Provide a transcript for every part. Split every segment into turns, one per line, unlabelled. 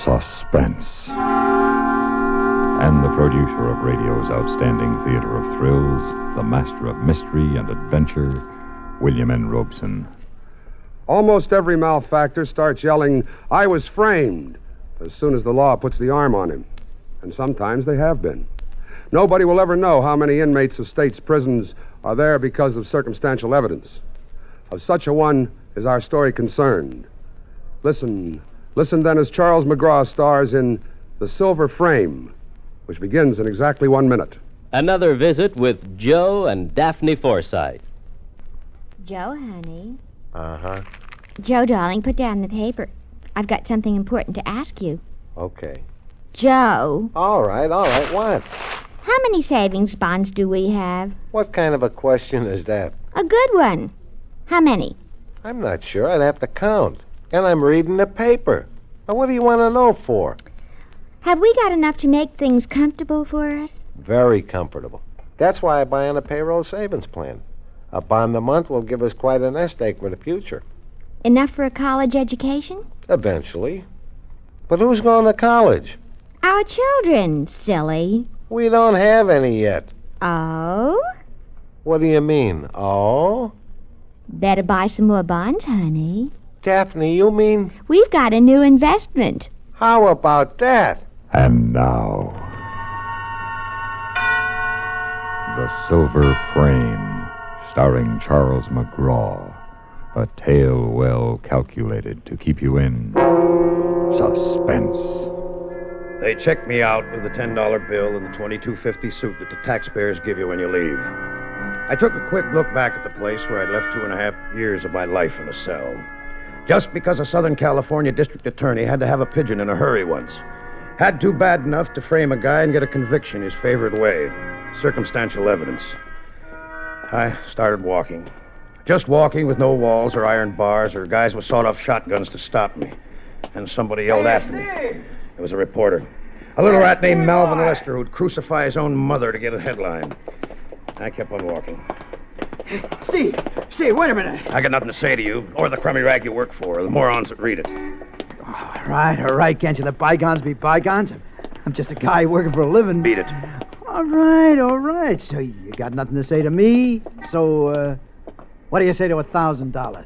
Suspense. And the producer of radio's outstanding theater of thrills, the master of mystery and adventure, William N. Robeson.
Almost every malefactor starts yelling, "I was framed," as soon as the law puts the arm on him. And sometimes they have been. Nobody will ever know how many inmates of state's prisons are there because of circumstantial evidence. Of such a one is our story concerned. Listen then as Charles McGraw stars in The Silver Frame, which begins in exactly 1 minute.
Another visit with Joe and Daphne Forsythe.
Joe, honey.
Uh-huh.
Joe, darling, put down the paper. I've got something important to ask you.
Okay.
Joe.
All right. What?
How many savings bonds do we have?
What kind of a question is that?
A good one. How many?
I'm not sure. I'd have to count. And I'm reading the paper. Now, what do you want to know for?
Have we got enough to make things comfortable for us?
Very comfortable. That's why I buy on a payroll savings plan. A bond a month will give us quite a nest egg for the future.
Enough for a college education?
Eventually. But who's going to college?
Our children, silly.
We don't have any yet.
Oh?
What do you mean, oh?
Better buy some more bonds, honey.
Daphne, you mean?
We've got a new investment.
How about that?
And now, The Silver Frame, starring Charles McGraw. A tale well calculated to keep you in suspense.
They checked me out with the $10 bill and the $22.50 suit that the taxpayers give you when you leave. I took a quick look back at the place where I'd left 2.5 years of my life in a cell. Just because a Southern California district attorney had to have a pigeon in a hurry once. Had to bad enough to frame a guy and get a conviction his favorite way. Circumstantial evidence. I started walking. Just walking with no walls or iron bars or guys with sawed-off shotguns to stop me. And somebody yelled after me. It was a reporter. A little rat named Melvin Lester who'd crucify his own mother to get a headline. I kept on walking.
Steve, wait a minute.
I got nothing to say to you, or the crummy rag you work for, or the morons that read it.
All right. Can't you let bygones be bygones? I'm just a guy working for a living.
Beat it.
All right. So you got nothing to say to me? So, what do you say to $1,000?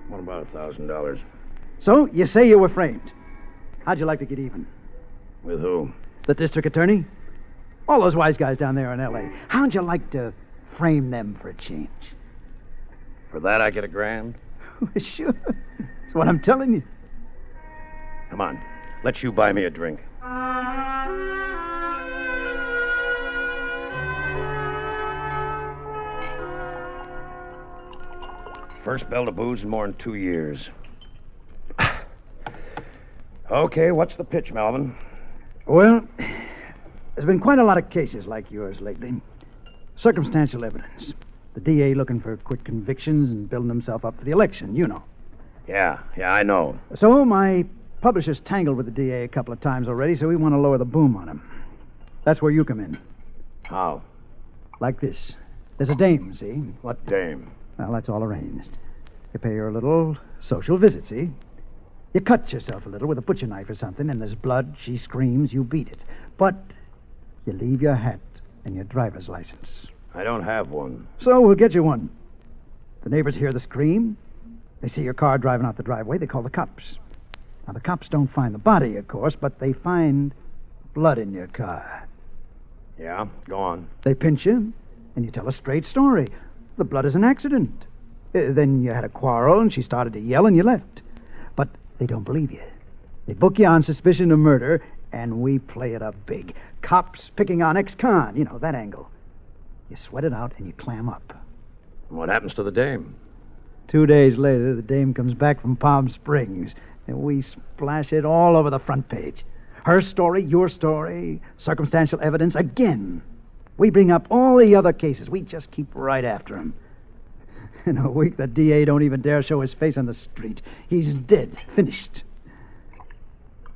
What about $1,000?
So, you say you were framed. How'd you like to get even?
With who?
The district attorney? All those wise guys down there in L.A. How'd you like to frame them for a change?
For that I get $1,000?
Sure. That's what I'm telling you.
Come on. Let you buy me a drink. First bell to booze in more than 2 years. Okay, what's the pitch, Melvin?
Well, there's been quite a lot of cases like yours lately. Circumstantial evidence. The DA looking for quick convictions and building himself up for the election, you know.
Yeah, I know.
So my publisher's tangled with the DA a couple of times already, so we want to lower the boom on him. That's where you come in.
How?
Like this. There's a dame, see?
What dame?
Well, that's all arranged. You pay her a little social visit, see? You cut yourself a little with a butcher knife or something, and there's blood, she screams, you beat it. But you leave your hat and your driver's license.
I don't have one.
So we'll get you one. The neighbors hear the scream. They see your car driving out the driveway. They call the cops. Now, the cops don't find the body, of course, but they find blood in your car.
Yeah, go on.
They pinch you, and you tell a straight story. The blood is an accident. Then you had a quarrel, and she started to yell, and you left. But they don't believe you. They book you on suspicion of murder, and we play it up big. Cops picking on ex-con, you know, that angle. You sweat it out, and you clam up.
What happens to the dame?
2 days later, the dame comes back from Palm Springs, and we splash it all over the front page. Her story, your story, circumstantial evidence, again. We bring up all the other cases. We just keep right after them. In a week, the DA don't even dare show his face on the street. He's dead. Finished.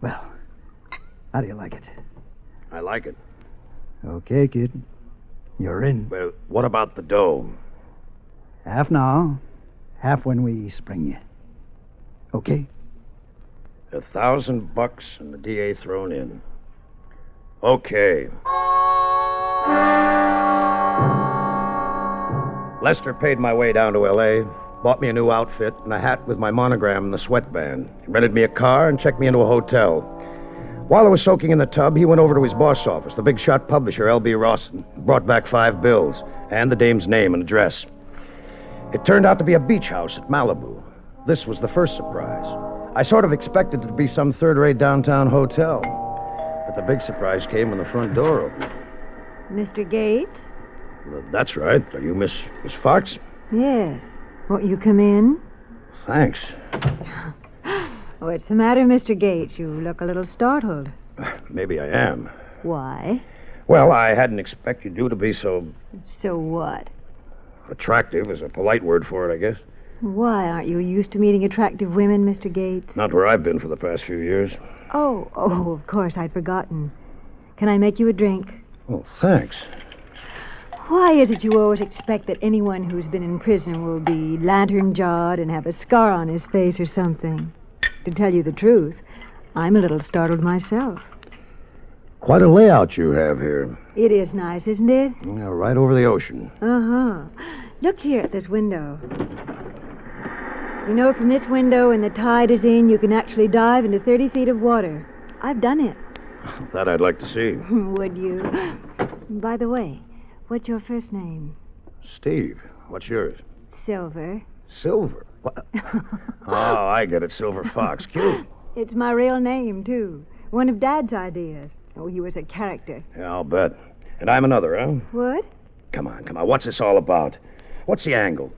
Well, how do you like it?
I like it.
Okay, kid. You're in.
Well, what about the dough?
Half now, half when we spring you. Okay?
$1,000 and the DA thrown in. Okay. Lester paid my way down to L.A., bought me a new outfit and a hat with my monogram and the sweatband. He rented me a car and checked me into a hotel. While I was soaking in the tub, he went over to his boss office, the big shot publisher, L.B. Rawson, brought back 5 bills and the dame's name and address. It turned out to be a beach house at Malibu. This was the first surprise. I sort of expected it to be some third-rate downtown hotel. But the big surprise came when the front door opened.
Mr. Gates?
Well, that's right. Are you Miss Fox?
Yes. Won't you come in?
Thanks.
What's the matter, Mr. Gates? You look a little startled.
Maybe I am.
Why?
Well, I hadn't expected you to be so...
So what?
Attractive is a polite word for it, I guess.
Why, aren't you used to meeting attractive women, Mr. Gates?
Not where I've been for the past few years.
Oh, of course, I'd forgotten. Can I make you a drink?
Oh, thanks.
Why is it you always expect that anyone who's been in prison will be lantern-jawed and have a scar on his face or something? To tell you the truth, I'm a little startled myself.
Quite a layout you have here.
It is nice, isn't it?
Yeah, right over the ocean.
Uh-huh. Look here at this window. You know, from this window, when the tide is in, you can actually dive into 30 feet of water. I've done it.
That I'd like to see.
Would you? By the way, what's your first name?
Steve. What's yours?
Silver.
Silver? What? Oh, I get it. Silver Fox. Cute.
It's my real name, too. One of Dad's ideas. Oh, he was a character.
Yeah, I'll bet. And I'm another, huh?
What?
Come on. What's this all about? What's the angle?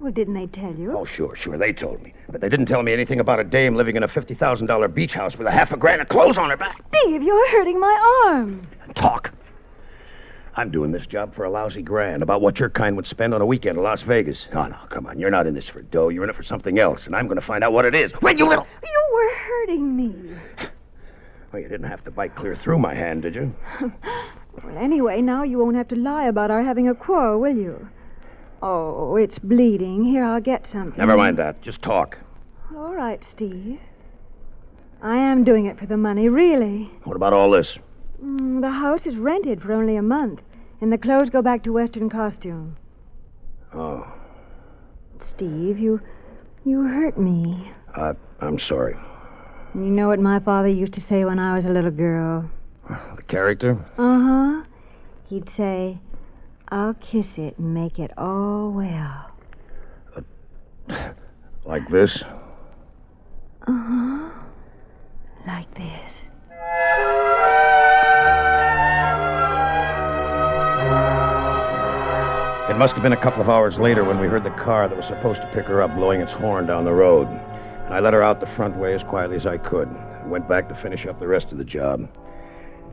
Well, didn't they tell you?
Oh, sure. They told me. But they didn't tell me anything about a dame living in a $50,000 beach house with $1,000 of clothes on her back.
Steve, you're hurting my arm.
Talk. I'm doing this job for a lousy $1,000, about what your kind would spend on a weekend in Las Vegas. Oh, no, come on. You're not in this for dough. You're in it for something else, and I'm going to find out what it is. Wait, you little...
You were hurting me.
Well, you didn't have to bite clear through my hand, did you?
Well, anyway, now you won't have to lie about our having a quarrel, will you? Oh, it's bleeding. Here, I'll get something.
Never mind that. Just talk.
All right, Steve. I am doing it for the money, really.
What about all this?
The house is rented for only a month, and the clothes go back to Western costume.
Oh.
Steve, you hurt me.
I'm sorry.
You know what my father used to say when I was a little girl?
The character?
Uh-huh. He'd say, I'll kiss it and make it all well.
Like this?
Uh-huh. Like this.
It must have been a couple of hours later when we heard the car that was supposed to pick her up blowing its horn down the road. And I let her out the front way as quietly as I could and went back to finish up the rest of the job.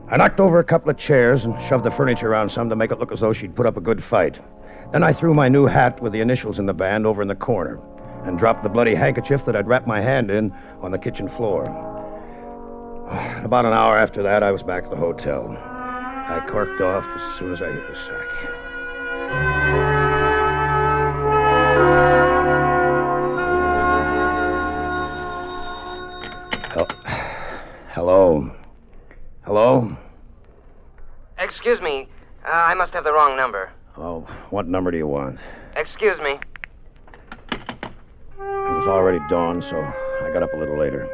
I knocked over a couple of chairs and shoved the furniture around some to make it look as though she'd put up a good fight. Then I threw my new hat with the initials in the band over in the corner and dropped the bloody handkerchief that I'd wrapped my hand in on the kitchen floor. About an hour after that, I was back at the hotel. I corked off as soon as I hit the sack. Hello? Hello?
Excuse me. I must have the wrong number.
Oh, what number do you want?
Excuse me.
It was already dawn, so I got up a little later.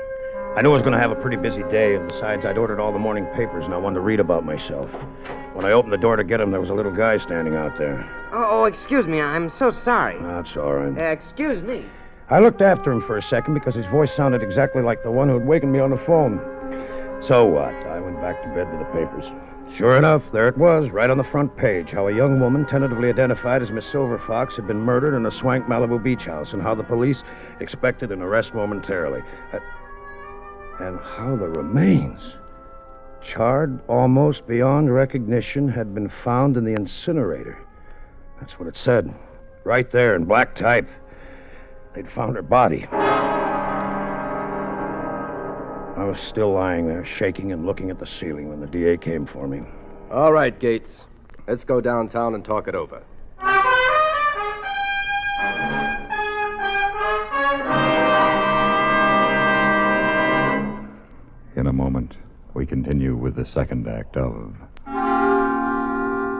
I knew I was going to have a pretty busy day, and besides, I'd ordered all the morning papers, and I wanted to read about myself. When I opened the door to get them, there was a little guy standing out there.
Oh, excuse me. I'm so sorry.
That's all right.
Excuse me.
I looked after him for a second because his voice sounded exactly like the one who'd wakened me on the phone. So what? I went back to bed with the papers. Sure enough, there it was, right on the front page, how a young woman tentatively identified as Miss Silver Fox had been murdered in a swank Malibu beach house, and how the police expected an arrest momentarily. And how the remains, charred almost beyond recognition, had been found in the incinerator. That's what it said, right there in black type. They'd found her body. I was still lying there, shaking and looking at the ceiling when the DA came for me.
All right, Gates. Let's go downtown and talk it over.
the second act of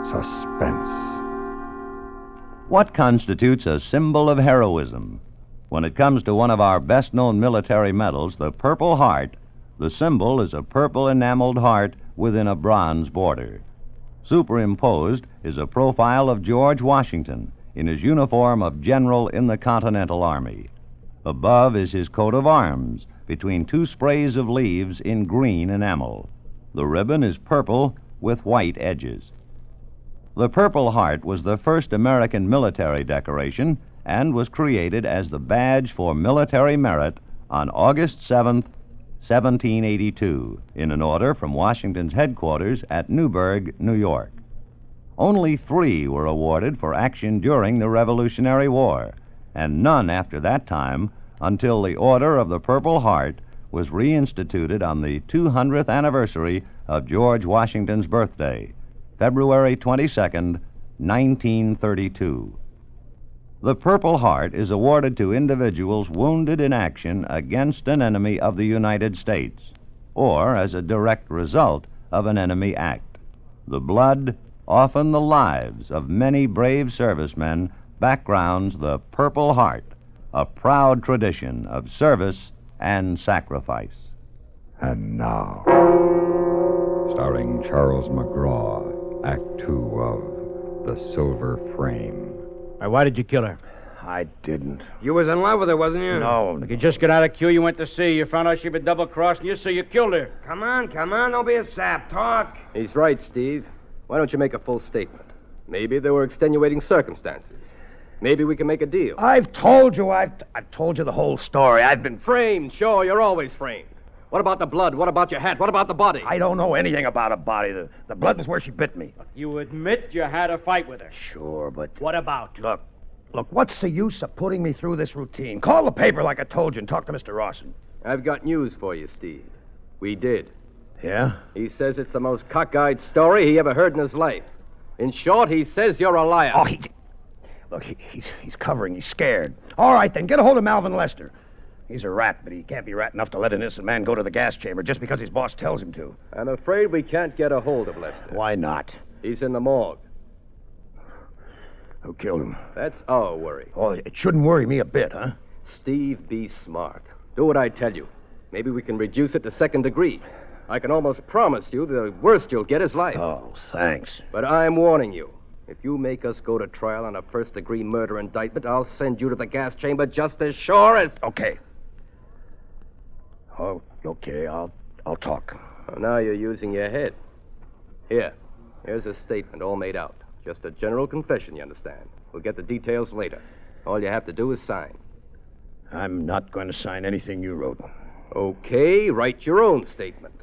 Suspense.
What constitutes a symbol of heroism? When it comes to one of our best-known military medals, the Purple Heart, the symbol is a purple enameled heart within a bronze border. Superimposed is a profile of George Washington in his uniform of general in the Continental Army. Above is his coat of arms, between two sprays of leaves in green enamel. The ribbon is purple with white edges. The Purple Heart was the first American military decoration and was created as the badge for military merit on August 7th, 1782, in an order from Washington's headquarters at Newburgh, New York. Only 3 were awarded for action during the Revolutionary War, and none after that time until the Order of the Purple Heart was reinstituted on the 200th anniversary of George Washington's birthday, February 22nd, 1932. The Purple Heart is awarded to individuals wounded in action against an enemy of the United States, or as a direct result of an enemy act. The blood, often the lives, of many brave servicemen backgrounds the Purple Heart, a proud tradition of service and sacrifice.
And now, starring Charles McGraw, Act 2 of The Silver Frame.
Why did you kill her?
I didn't.
You was in love with her, wasn't you?
No.
You just got out of queue, you went to sea. You found out she'd been double-crossing you, so you killed her.
Come on, don't be a sap. Talk.
He's right, Steve. Why don't you make a full statement? Maybe there were extenuating circumstances. Maybe we can make a deal.
I've told you the whole story. I've been...
Framed, sure, you're always framed. What about the blood? What about your hat? What about the body?
I don't know anything about a body. The blood was where she bit me.
You admit you had a fight with her.
Sure, but...
What about?
Look, what's the use of putting me through this routine? Call the paper like I told you and talk to Mr. Rawson.
I've got news for you, Steve. We did.
Yeah?
He says it's the most cockeyed story he ever heard in his life. In short, he says you're a liar.
Oh, he's covering. He's scared. All right, then, get a hold of Malvin Lester. He's a rat, but he can't be rat enough to let an innocent man go to the gas chamber just because his boss tells him to.
I'm afraid we can't get a hold of Lester.
Why not?
He's in the morgue.
Who killed him?
That's our worry.
Oh, it shouldn't worry me a bit, huh?
Steve, be smart. Do what I tell you. Maybe we can reduce it to second degree. I can almost promise you the worst you'll get is life.
Oh, thanks.
But I'm warning you. If you make us go to trial on a first-degree murder indictment, I'll send you to the gas chamber just as sure as...
Okay. Oh, okay, I'll talk.
Well, now you're using your head. Here's a statement all made out. Just a general confession, you understand. We'll get the details later. All you have to do is sign.
I'm not going to sign anything you wrote.
Okay, write your own statement.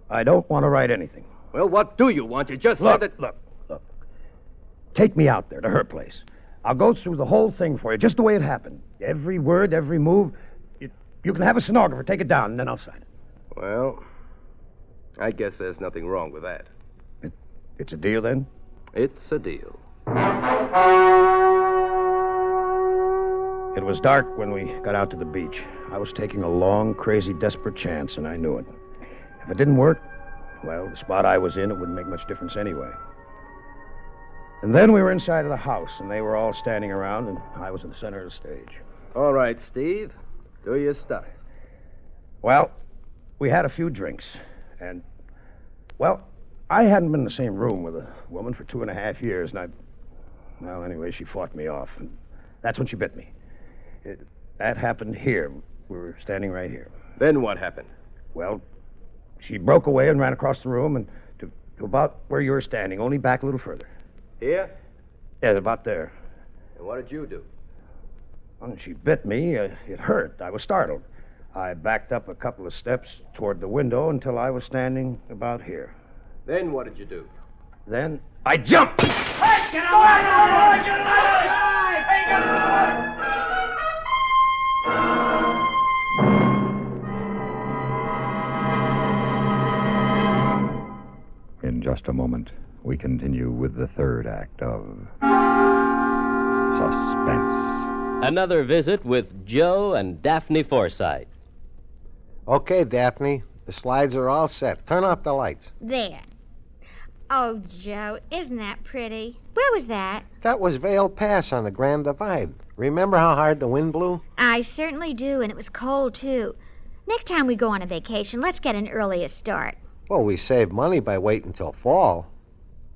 I don't want to write anything.
Well, what do you want? You just
Look,
said that...
Look. Take me out there to her place. I'll go through the whole thing for you, just the way it happened. Every word, every move. You can have a stenographer take it down, and then I'll sign it.
Well, I guess there's nothing wrong with that.
It's a deal, then?
It's a deal.
It was dark when we got out to the beach. I was taking a long, crazy, desperate chance, and I knew it. If it didn't work, well, the spot I was in, it wouldn't make much difference anyway. And then we were inside of the house, and they were all standing around, and I was in the center of the stage.
All right, Steve. Do your stuff.
Well, we had a few drinks, and, well, I hadn't been in the same room with a woman for 2.5 years, and well, anyway, she fought me off, and that's when she bit me. That happened here. We were standing right here.
Then what happened?
Well, she broke away and ran across the room and to about where you were standing, only back a little further.
Here?
Yeah, about there.
And what did you do?
When she bit me, it hurt. I was startled. I backed up a couple of steps toward the window until I was standing about here.
Then what did you do?
Then I jumped!
Hey, get away! Get away! Hey, get away!
In just a moment, we continue with the third act of Suspense.
Another visit with Joe and Daphne Forsythe.
Okay, Daphne. The slides are all set. Turn off the lights.
There. Oh, Joe, isn't that pretty? Where was that?
That was Vale Pass on the Grand Divide. Remember how hard the wind blew?
I certainly do, and it was cold, too. Next time we go on a vacation, let's get an earlier start.
Well, we saved money by waiting till fall.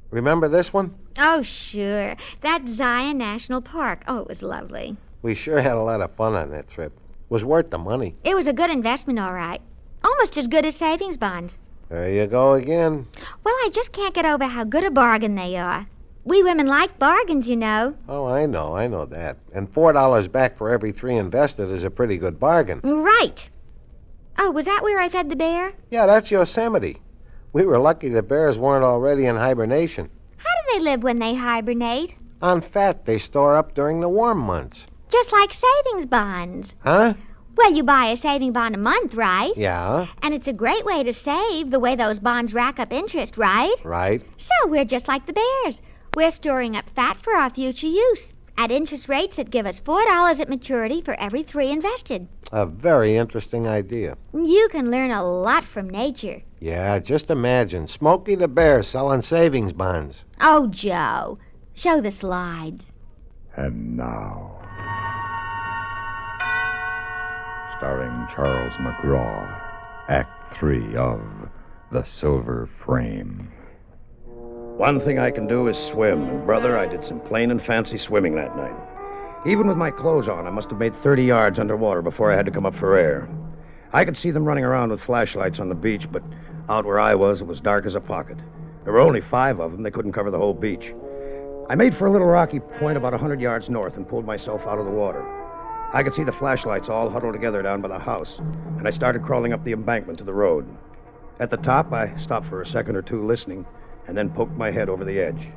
Remember this one?
Oh, sure. That Zion National Park. Oh, it was lovely.
We sure had a lot of fun on that trip. It was worth the money.
It was a good investment, all right. Almost as good as savings bonds.
There you go again.
Well, I just can't get over how good a bargain they are. We women like bargains, you know.
Oh, I know that. And $4 back for every 3 invested is a pretty good bargain.
Right. Oh, was that where I fed the bear?
Yeah, that's Yosemite. We were lucky the bears weren't already in hibernation.
How do they live when they hibernate?
On fat they store up during the warm months.
Just like savings bonds.
Huh?
Well, you buy a saving bond a month, right?
Yeah.
And it's a great way to save, the way those bonds rack up interest, right?
Right.
So we're just like the bears. We're storing up fat for our future use at interest rates that give us $4 at maturity for every 3 invested.
A very interesting idea.
You can learn a lot from nature.
Yeah, just imagine Smokey the Bear selling savings bonds.
Oh, Joe, show the slides.
And now, starring Charles McGraw, Act 3 of The Silver Frame.
One thing I can do is swim, and, brother, I did some plain and fancy swimming that night. Even with my clothes on, I must have made 30 yards underwater before I had to come up for air. I could see them running around with flashlights on the beach, but out where I was, it was dark as a pocket. There were only 5 of them. They couldn't cover the whole beach. I made for a little rocky point about 100 yards north and pulled myself out of the water. I could see the flashlights all huddled together down by the house, and I started crawling up the embankment to the road. At the top, I stopped for a second or two listening, and then poked my head over the edge.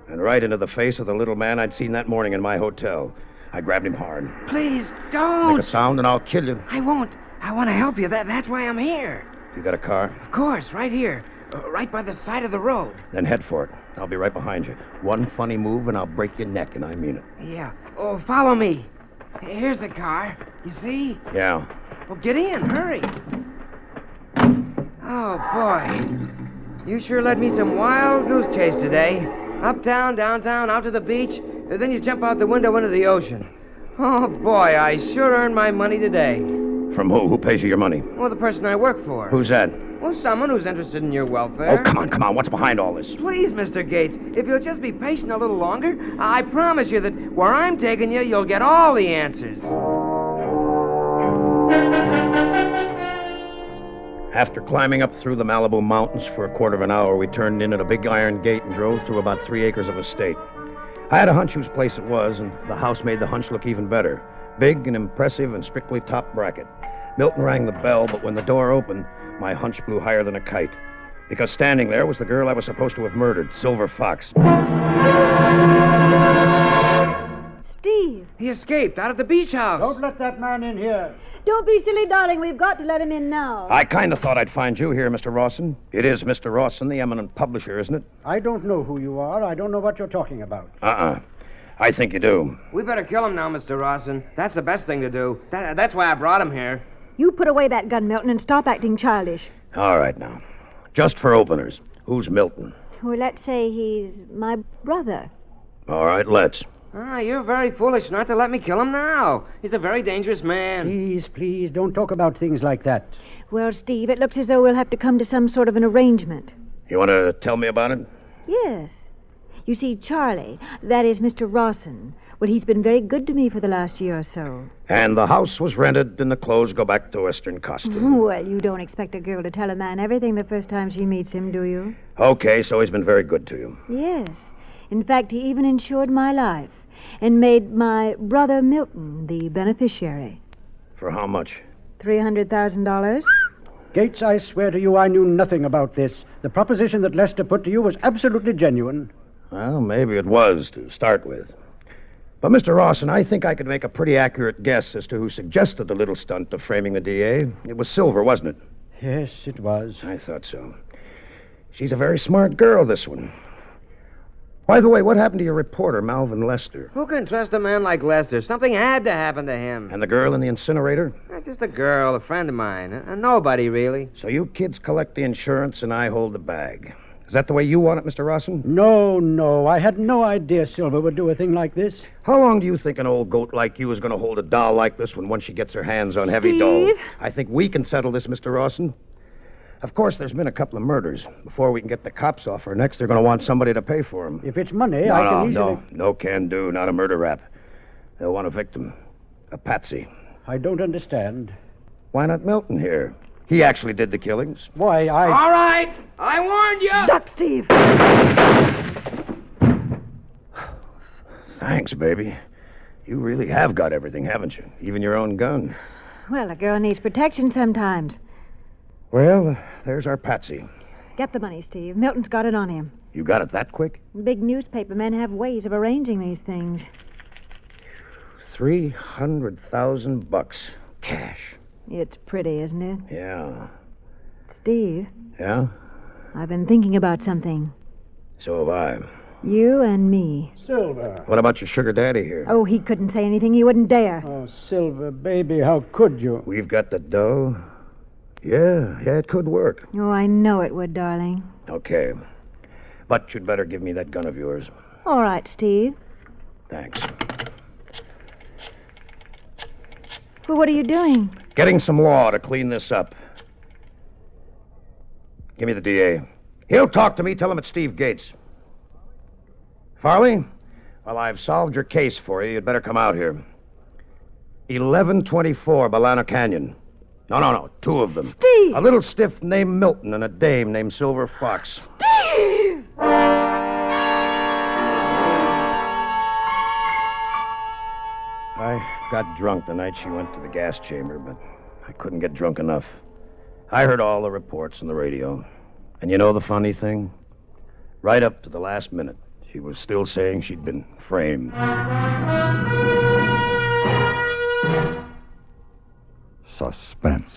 And right into the face of the little man I'd seen that morning in my hotel. I grabbed him hard.
Please, don't.
Make a sound and I'll kill you.
I won't. I want to help you. That's why I'm here.
You got a car?
Of course, right here. Right by the side of the road.
Then head for it. I'll be right behind you. One funny move and I'll break your neck, and I mean it.
Yeah. Oh, follow me. Here's the car. You see?
Yeah.
Well, get in. Hurry. Oh, boy. You sure led me some wild goose chase today. Uptown, downtown, out to the beach, and then you jump out the window into the ocean. Oh, boy, I sure earned my money today.
From who? Who pays you your money?
Well, the person I work for.
Who's that?
Well, someone who's interested in your welfare.
Oh, come on. What's behind all this?
Please, Mr. Gates, if you'll just be patient a little longer, I promise you that where I'm taking you, you'll get all the answers.
After climbing up through the Malibu Mountains for a quarter of an hour, we turned in at a big iron gate and drove through about 3 acres of estate. I had a hunch whose place it was, and the house made the hunch look even better. Big and impressive and strictly top bracket. Milton rang the bell, but when the door opened, my hunch blew higher than a kite. Because standing there was the girl I was supposed to have murdered, Silver Fox.
Steve.
He escaped out of the beach house.
Don't let that man in here.
Don't be silly, darling. We've got to let him in now.
I kind of thought I'd find you here, Mr. Rawson. It is Mr. Rawson, the eminent publisher, isn't it?
I don't know who you are. I don't know what you're talking about.
I think you do.
We better kill him now, Mr. Rawson. That's the best thing to do. That's why I brought him here.
You put away that gun, Milton, and stop acting childish.
All right, now. Just for openers, who's Milton?
Well, let's say he's my brother.
All right, let's.
You're very foolish not to let me kill him now. He's a very dangerous man.
Please, don't talk about things like that.
Well, Steve, it looks as though we'll have to come to some sort of an arrangement.
You want to tell me about it?
Yes. You see, Charlie, that is Mr. Rawson. Well, he's been very good to me for the last year or so.
And the house was rented and the clothes go back to Western costume.
Well, you don't expect a girl to tell a man everything the first time she meets him, do you?
Okay, so he's been very good to you.
Yes. In fact, he even insured my life and made my brother Milton the beneficiary.
For how much?
$300,000.
Gates, I swear to you I knew nothing about this. The proposition that Lester put to you was absolutely genuine.
Well, maybe it was to start with. But, Mr. Rawson, I think I could make a pretty accurate guess as to who suggested the little stunt of framing the DA. It was Silver, wasn't it?
Yes, it was.
I thought so. She's a very smart girl, this one. By the way, what happened to your reporter, Malvin Lester?
Who can trust a man like Lester? Something had to happen to him.
And the girl in the incinerator?
it's just a girl, a friend of mine. Nobody, really.
So you kids collect the insurance and I hold the bag. Is that the way you want it, Mr. Rawson?
No. I had no idea Silver would do a thing like this.
How long do you think an old goat like you is going to hold a doll like this when once she gets her hands on heavy dough?
Steve?
I think we can settle this, Mr. Rawson. Of course, there's been a couple of murders. Before we can get the cops off her necks, they're going to want somebody to pay for them.
If it's money, I can easily...
No can do. Not a murder rap. They'll want a victim. A patsy.
I don't understand.
Why not Milton here? He actually did the killings.
Why,
All right. I warned you.
Duck, Steve.
Thanks, baby. You really have got everything, haven't you? Even your own gun.
Well, a girl needs protection sometimes.
Well, there's our patsy.
Get the money, Steve. Milton's got it on him.
You got it that quick?
Big newspaper men have ways of arranging these things.
$300,000 cash.
It's pretty, isn't it?
Yeah.
Steve,
Yeah?
I've been thinking about something.
So have I.
You and me.
Silver.
What about your sugar daddy here?
Oh, he couldn't say anything. He wouldn't dare.
Oh, Silver, baby, how could you?
We've got the dough. Yeah, it could work.
Oh, I know it would, darling.
Okay. But you'd better give me that gun of yours.
All right, Steve.
Thanks.
Well, what are you doing?
Getting some law to clean this up. Give me the DA. He'll talk to me. Tell him it's Steve Gates. Farley? Well, I've solved your case for you. You'd better come out here. 1124 Balano Canyon. No. Two of them.
Steve!
A little stiff named Milton and a dame named Silver Fox.
Steve!
I got drunk the night she went to the gas chamber, but I couldn't get drunk enough. I heard all the reports on the radio. And you know the funny thing? Right up to the last minute, she was still saying she'd been framed.
Suspense,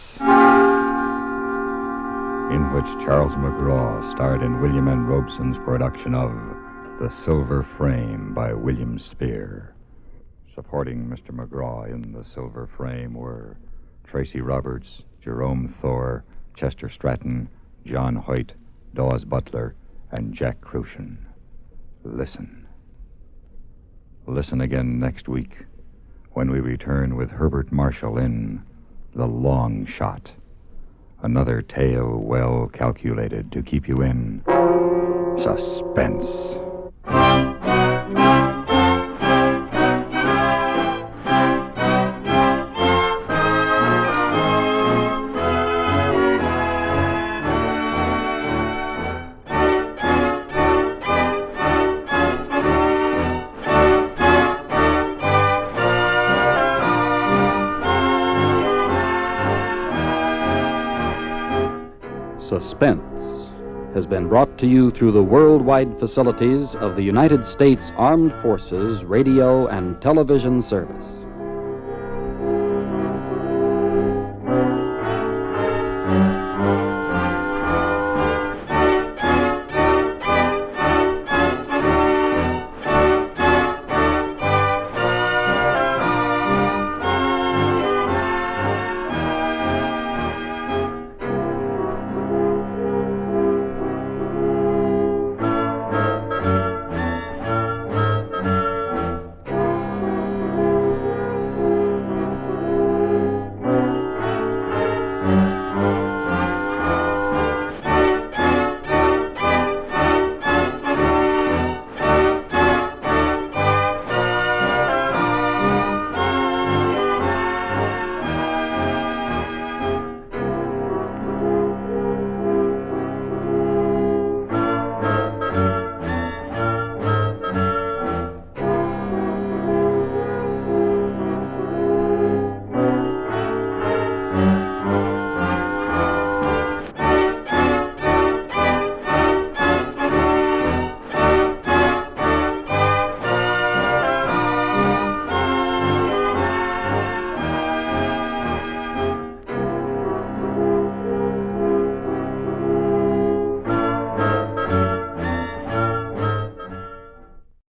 in which Charles McGraw starred in William N. Robeson's production of The Silver Frame by William Spear. Supporting Mr. McGraw in The Silver Frame were Tracy Roberts, Jerome Thor, Chester Stratton, John Hoyt, Dawes Butler, and Jack Crucian. Listen. Listen again next week when we return with Herbert Marshall in The Long Shot. Another tale well calculated to keep you in suspense.
Suspense has been brought to you through the worldwide facilities of the United States Armed Forces Radio and Television Service.